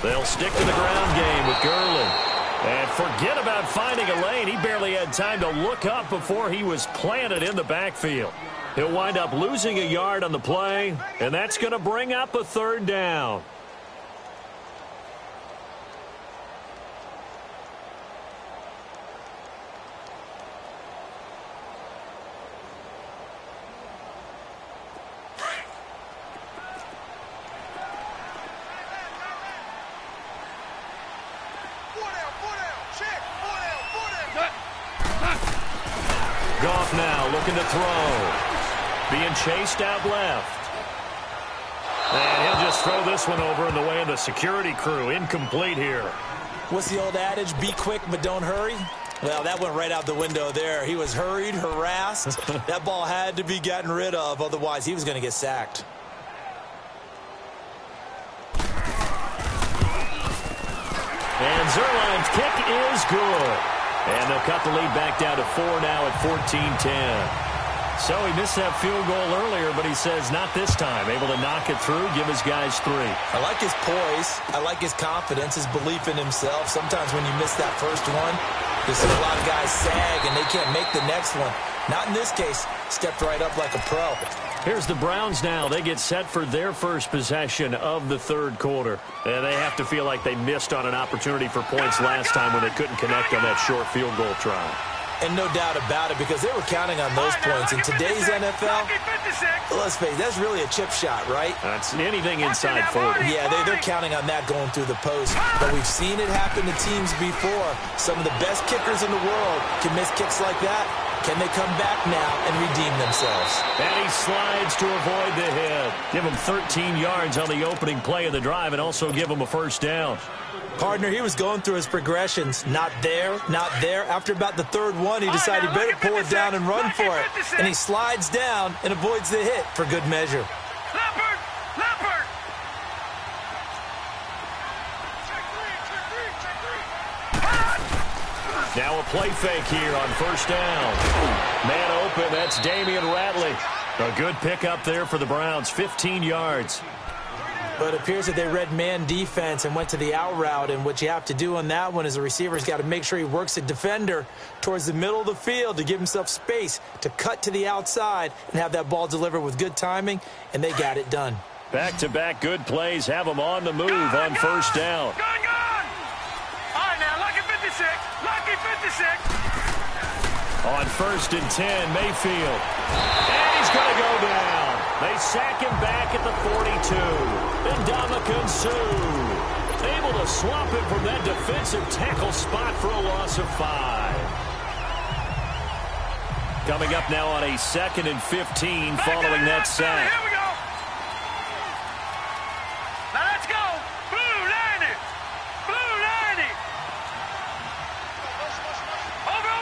They'll stick to the ground game with Gurley. And forget about finding a lane. He barely had time to look up before he was planted in the backfield. He'll wind up losing a yard on the play, and that's going to bring up a 3rd down. Goff now looking to throw. Being chased out left. And he'll just throw this one over in the way of the security crew. Incomplete here. What's the old adage? Be quick, but don't hurry. Well, that went right out the window there. He was hurried, harassed. That ball had to be gotten rid of. Otherwise, he was going to get sacked. And Zerline's kick is good. And they'll cut the lead back down to 4 now at 14-10. So he missed that field goal earlier, but he says not this time. Able to knock it through, give his guys 3. I like his poise. I like his confidence, his belief in himself. Sometimes when you miss that first one, you see a lot of guys sag and they can't make the next one. Not in this case. Stepped right up like a pro. Here's the Browns now. They get set for their first possession of the 3rd quarter. And they have to feel like they missed on an opportunity for points last time when they couldn't connect on that short field goal try. And no doubt about it, because they were counting on those points. In today's NFL, let's face it, that's really a chip shot, right? That's anything inside 40. Yeah, they're counting on that going through the post. But we've seen it happen to teams before. Some of the best kickers in the world can miss kicks like that. Can they come back now and redeem themselves? And he slides to avoid the hit. Give him 13 yards on the opening play of the drive and also give him a first down. Partner, he was going through his progressions. Not there, not there. After about the 3rd one, he decided he better pull it down and run for it. And he slides down and avoids the hit for good measure. Leopard! Leopard! Now a play fake here on first down. Man open, that's Damian Ratley. A good pickup there for the Browns, 15 yards. But it appears that they read man defense and went to the out route. And what you have to do on that one is the receiver's got to make sure he works the defender towards the middle of the field to give himself space to cut to the outside and have that ball delivered with good timing, and they got it done. Back-to-back good plays have them on the move on first down. Gone, gone! All right, now, lucky 56. Lucky 56. On 1st and 10, Mayfield. And he's going to go down. They sack him back at the 42. And Ndamukong Suh able to swap him from that defensive tackle spot for a loss of 5. Coming up now on a 2nd and 15 following that sack. Here we go. Now let's go. Blue 90. Blue 90. Over.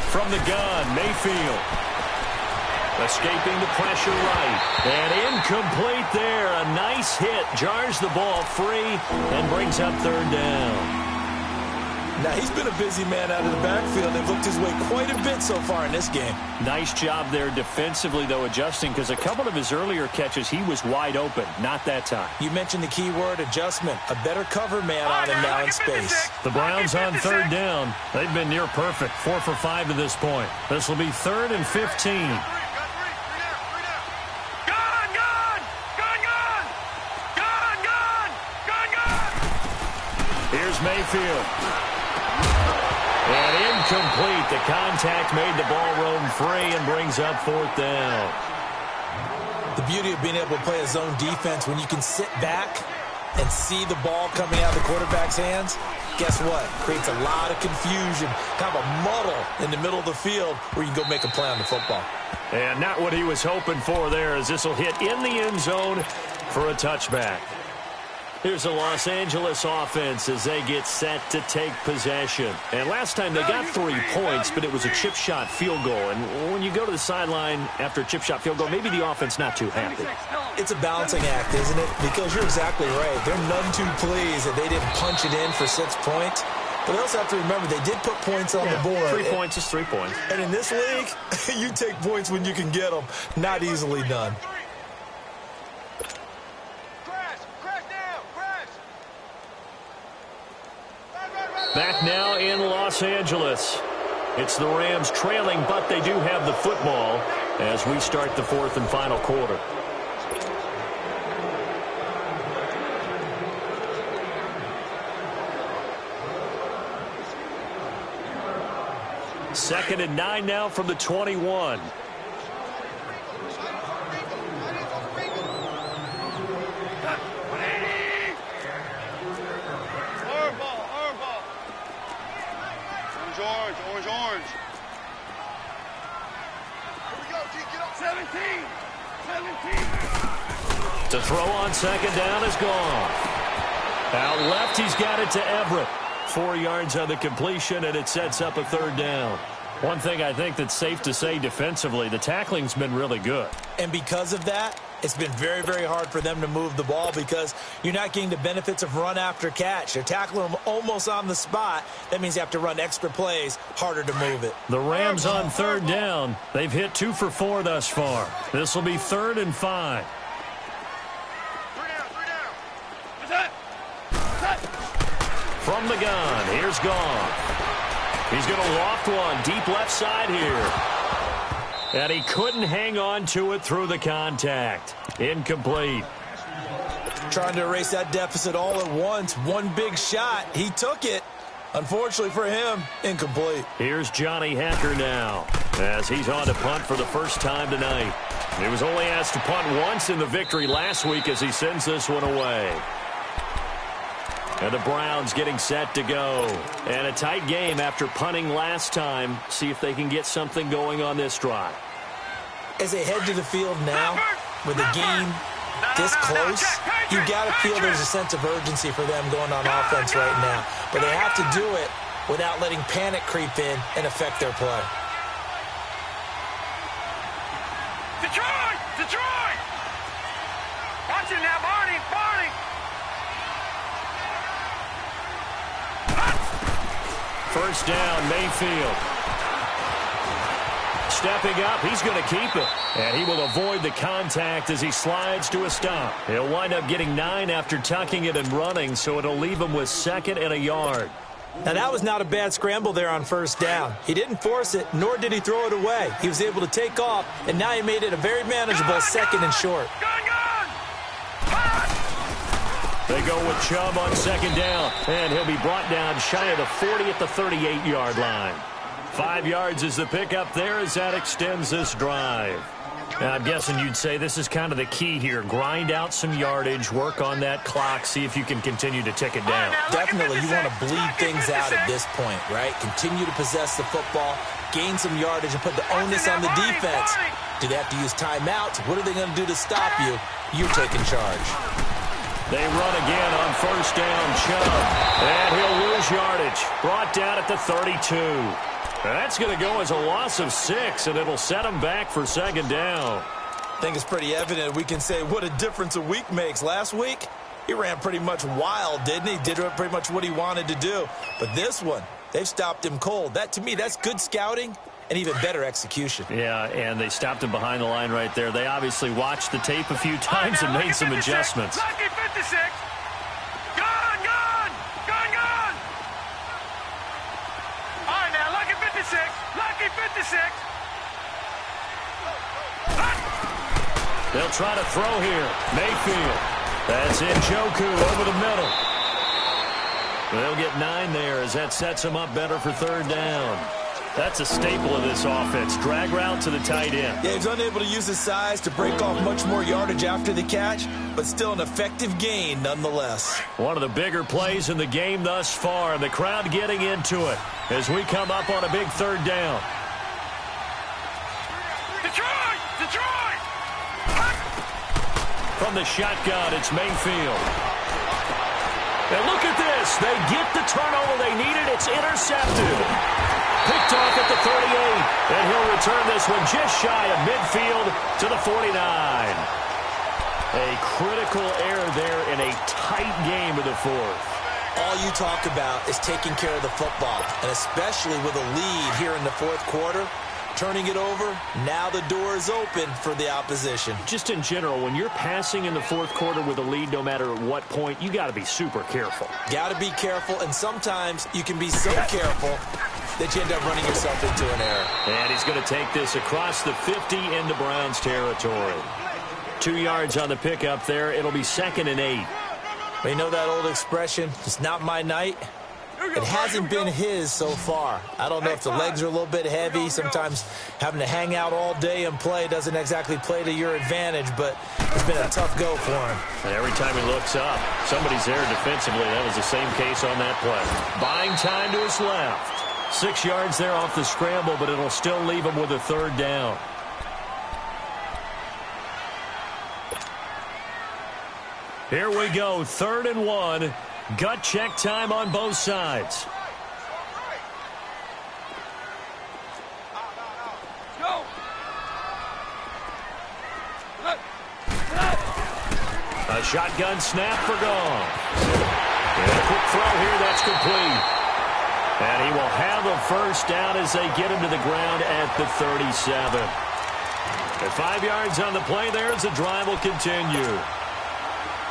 From the gun, Mayfield. Escaping the pressure right. And incomplete there. A nice hit. Jars the ball free and brings up 3rd down. Now, he's been a busy man out of the backfield. They've looked his way quite a bit so far in this game. Nice job there defensively, though, adjusting, because a couple of his earlier catches, he was wide open. Not that time. You mentioned the key word, adjustment. A better cover man on him now in space. The Browns on 3rd down. They've been near perfect. 4 for 5 to this point. This will be 3rd and 15. Here's Mayfield. And incomplete. The contact made the ball roam free and brings up 4th down. The beauty of being able to play a zone defense when you can sit back and see the ball coming out of the quarterback's hands, guess what? Creates a lot of confusion, kind of a muddle in the middle of the field where you can go make a play on the football. And not what he was hoping for there, as this will hit in the end zone for a touchback. Here's the Los Angeles offense as they get set to take possession. And last time they got 3 points, but it was a chip shot field goal. And when you go to the sideline after a chip shot field goal, maybe the offense not too happy. It's a balancing act, isn't it? Because you're exactly right. They're none too pleased that they didn't punch it in for 6 points. But they also have to remember they did put points on the board. 3 points is 3 points. And in this league, you take points when you can get them. Not easily done. Back now in Los Angeles. It's the Rams trailing, but they do have the football as we start the 4th and final quarter. Second and 9 now from the 21. Orange. Here we go, T. Get up. 17. To throw on 2nd down is gone. Out left, he's got it to Everett. 4 yards on the completion, and it sets up a 3rd down. One thing I think that's safe to say defensively, the tackling's been really good. And because of that, it's been very, very hard for them to move the ball because you're not getting the benefits of run after catch. They're tackling them almost on the spot. That means you have to run extra plays, harder to move it. The Rams on 3rd down. They've hit 2 for 4 thus far. This will be 3rd and 5. 3 down. From the gun, here's Goff. He's going to loft one deep left side here. And he couldn't hang on to it through the contact. Incomplete. Trying to erase that deficit all at once. One big shot. He took it. Unfortunately for him, incomplete. Here's Johnny Hacker now as he's on to punt for the first time tonight. He was only asked to punt once in the victory last week as he sends this one away. And the Browns getting set to go. And a tight game after punting last time. See if they can get something going on this drive. As they head to the field now, with the game this close, you got to feel there's a sense of urgency for them going on offense right now. But they have to do it without letting panic creep in and affect their play. Detroit! Watch it now, Barney! First down, Mayfield. Stepping up, he's going to keep it. And he will avoid the contact as he slides to a stop. He'll wind up getting 9 after tucking it and running, so it'll leave him with 2nd and a yard. Now, that was not a bad scramble there on first down. He didn't force it, nor did he throw it away. He was able to take off, and now he made it a very manageable 2nd and short. They go with Chubb on second down, and he'll be brought down shy of the 40 at the 38-yard line. 5 yards is the pickup there as that extends this drive. Now, I'm guessing you'd say this is kind of the key here. Grind out some yardage, work on that clock, see if you can continue to tick it down. Definitely, you want to bleed things out at this point, right? Continue to possess the football, gain some yardage, and put the onus on the defense. Do they have to use timeouts? What are they going to do to stop you? You're taking charge. They run again on first down, Chubb. And he'll lose yardage. Brought down at the 32. That's going to go as a loss of 6, and it'll set him back for second down. I think it's pretty evident we can say what a difference a week makes. Last week, he ran pretty much wild, didn't he? Did pretty much what he wanted to do. But this one, they've stopped him cold. That, to me, that's good scouting and even better execution. Yeah, and they stopped him behind the line right there. They obviously watched the tape a few times and made some adjustments. Lucky 56. Gone, gone, gone, gone. All right, now, lucky 56. Lucky 56. They'll try to throw here. Mayfield. That's Njoku over the middle. They'll get 9 there as that sets them up better for third down. That's a staple of this offense. Drag route to the tight end. Yeah, he's unable to use his size to break off much more yardage after the catch, but still an effective gain nonetheless. One of the bigger plays in the game thus far, and the crowd getting into it as we come up on a big third down. Detroit! Detroit! From the shotgun, it's Mayfield. And look at this. They get the turnover they needed. It's intercepted. Picked off at the 38, and he'll return this one just shy of midfield to the 49. A critical error there in a tight game of the fourth. All you talk about is taking care of the football, and especially with a lead here in the fourth quarter, turning it over, now the door is open for the opposition. Just in general, when you're passing in the fourth quarter with a lead, no matter at what point, you got to be super careful. Got to be careful, and sometimes you can be so careful that you end up running yourself into an error. And he's going to take this across the 50 into Browns territory. 2 yards on the pickup there. It'll be 2nd and 8. Well, you know that old expression, it's not my night? It hasn't been his so far. I don't know if the legs are a little bit heavy. Sometimes having to hang out all day and play doesn't exactly play to your advantage, but it's been a tough go for him. And every time he looks up, somebody's there defensively. That was the same case on that play. Buying time to his left. 6 yards there off the scramble, but it'll still leave him with a third down. Here we go, 3rd and 1. Gut check time on both sides. A shotgun snap for gone. And a quick throw here, that's complete. And he will have a first down as they get him to the ground at the 37. At 5 yards on the play there as the drive will continue.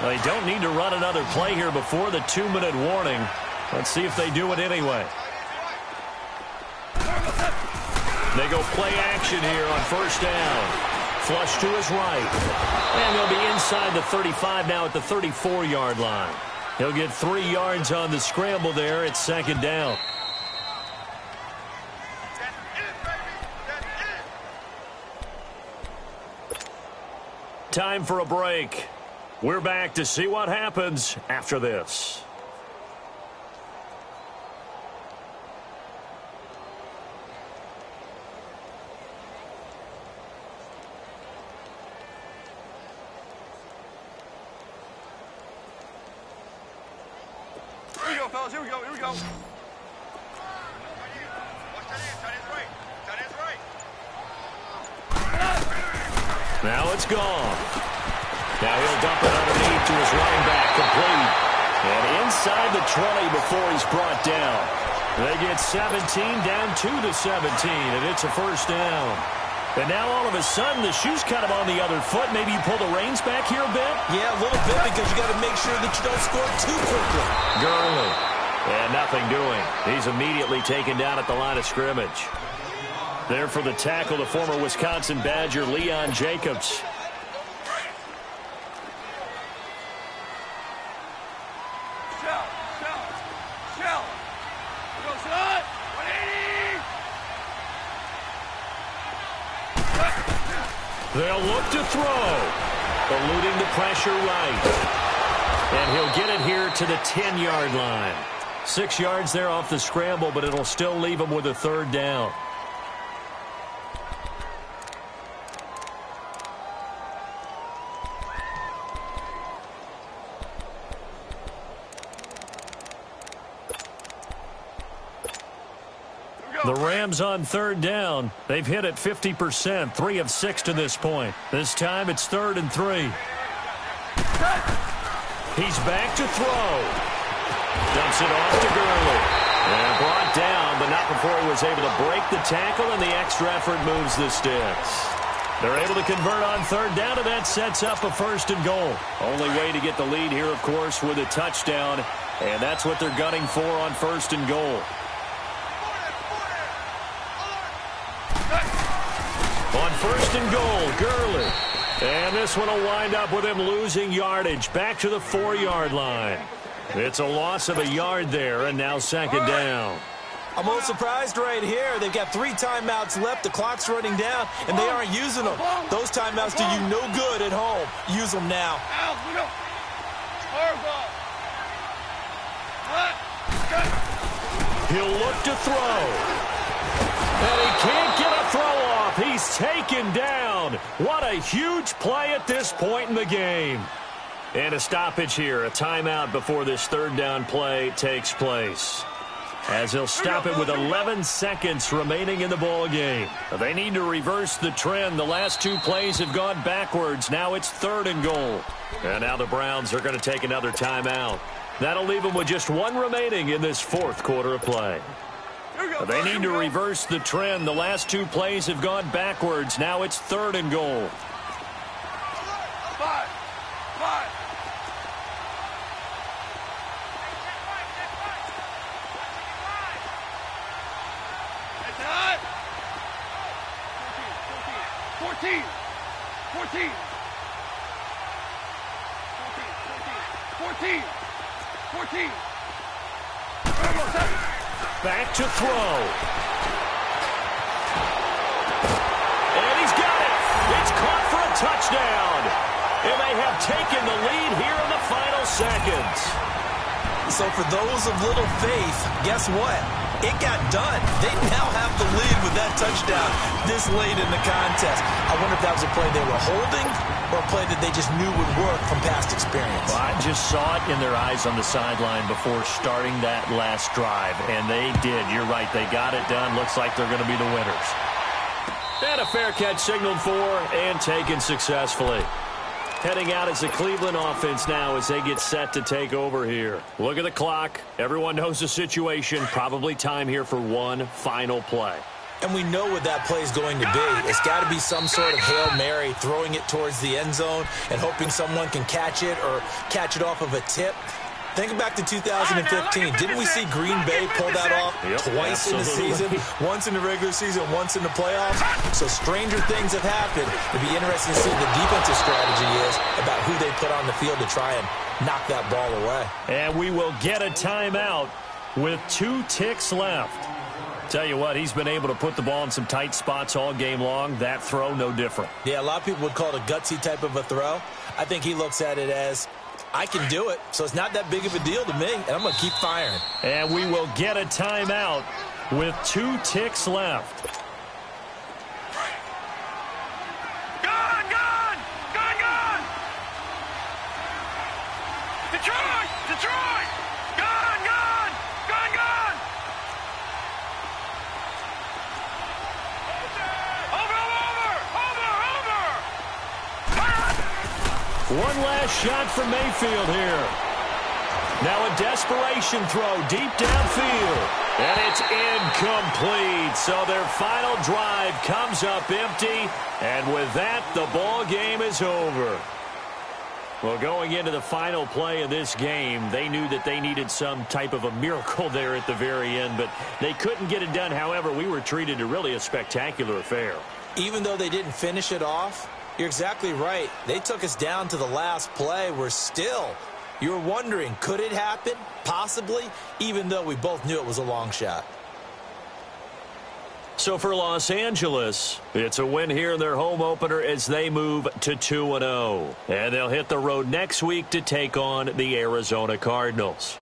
Well, they don't need to run another play here before the 2-minute warning. Let's see if they do it anyway. They go play action here on first down. Flush to his right. And they'll be inside the 35 now at the 34-yard line. He'll get 3 yards on the scramble there. It's 2nd down. Time for a break. We're back to see what happens after this. Here we go, fellas. Here we go. Here we go. Watch that in. Tight end's right. Tight end's right. Now it's gone. Now he'll dump it underneath to his running back, complete. And inside the 20 before he's brought down. They get 17 down to the 17, and it's a first down. And now all of a sudden the shoe's kind of on the other foot. Maybe you pull the reins back here a bit? Yeah, a little bit because you got to make sure that you don't score too quickly. Gurley. And nothing doing. He's immediately taken down at the line of scrimmage. There for the tackle, the former Wisconsin Badger, Leon Jacobs. They'll look to throw. Eluding the pressure right. And he'll get it here to the 10-yard line. 6 yards there off the scramble, but it'll still leave him with a third down. The Rams on third down. They've hit it 50%, 3 of 6 to this point. This time it's 3rd and 3. He's back to throw. Dumps it off to Gurley. And brought down, but not before he was able to break the tackle, and the extra effort moves the sticks. They're able to convert on third down, and that sets up a 1st and goal. Only way to get the lead here, of course, with a touchdown, and that's what they're gunning for on 1st and goal. On 1st and goal, Gurley. And this one will wind up with him losing yardage back to the 4-yard line. It's a loss of a yard there, and now 2nd down. I'm a little surprised right here. They've got 3 timeouts left. The clock's running down, and they aren't using them. Those timeouts do you no good at home. Use them now. He'll look to throw. And he can't get a throw off. He's taken down. What a huge play at this point in the game. And a stoppage here, a timeout before this 3rd down play takes place. As he'll stop it with 11 seconds remaining in the ball game. They need to reverse the trend. The last 2 plays have gone backwards. Now it's 3rd and goal. And now the Browns are going to take another timeout. That'll leave them with just 1 remaining in this 4th quarter of play. They need to reverse the trend. The last 2 plays have gone backwards. Now it's 3rd and goal. 5. It's hot. 14. Back to throw. And he's got it. It's caught for a touchdown. And they have taken the lead here in the final seconds. So for those of little faith, guess what? It got done. They now have the lead with that touchdown this late in the contest. I wonder if that was a play they were holding or a play that they just knew would work from past experience. Well, I just saw it in their eyes on the sideline before starting that last drive, and they did. You're right. They got it done. Looks like they're going to be the winners. And a fair catch signaled for and taken successfully. Heading out as the Cleveland offense now as they get set to take over here. Look at the clock. Everyone knows the situation. Probably time here for one final play. And we know what that play is going to be. It's got to be some sort of Hail Mary, throwing it towards the end zone and hoping someone can catch it or catch it off of a tip. Think back to 2015. Didn't we see Green Bay pull that off twice in the season? Once in the regular season, once in the playoffs. So stranger things have happened. It'd be interesting to see what the defensive strategy is about who they put on the field to try and knock that ball away. And we will get a timeout with 2 ticks left. Tell you what, he's been able to put the ball in some tight spots all game long. That throw, no different. Yeah, a lot of people would call it a gutsy type of a throw. I think he looks at it as, I can do it, so it's not that big of a deal to me, and I'm going to keep firing. And we will get a timeout with 2 ticks left. Gone! Detroit! Gone! Over! One last shot from Mayfield here. Now a desperation throw deep downfield. And it's incomplete. So their final drive comes up empty. And with that, the ball game is over. Well, going into the final play of this game, they knew that they needed some type of a miracle there at the very end, but they couldn't get it done. However, we were treated to really a spectacular affair. Even though they didn't finish it off, you're exactly right. They took us down to the last play. We're still, you're wondering, could it happen? Possibly, even though we both knew it was a long shot. So for Los Angeles, it's a win here in their home opener as they move to 2-0. And they'll hit the road next week to take on the Arizona Cardinals.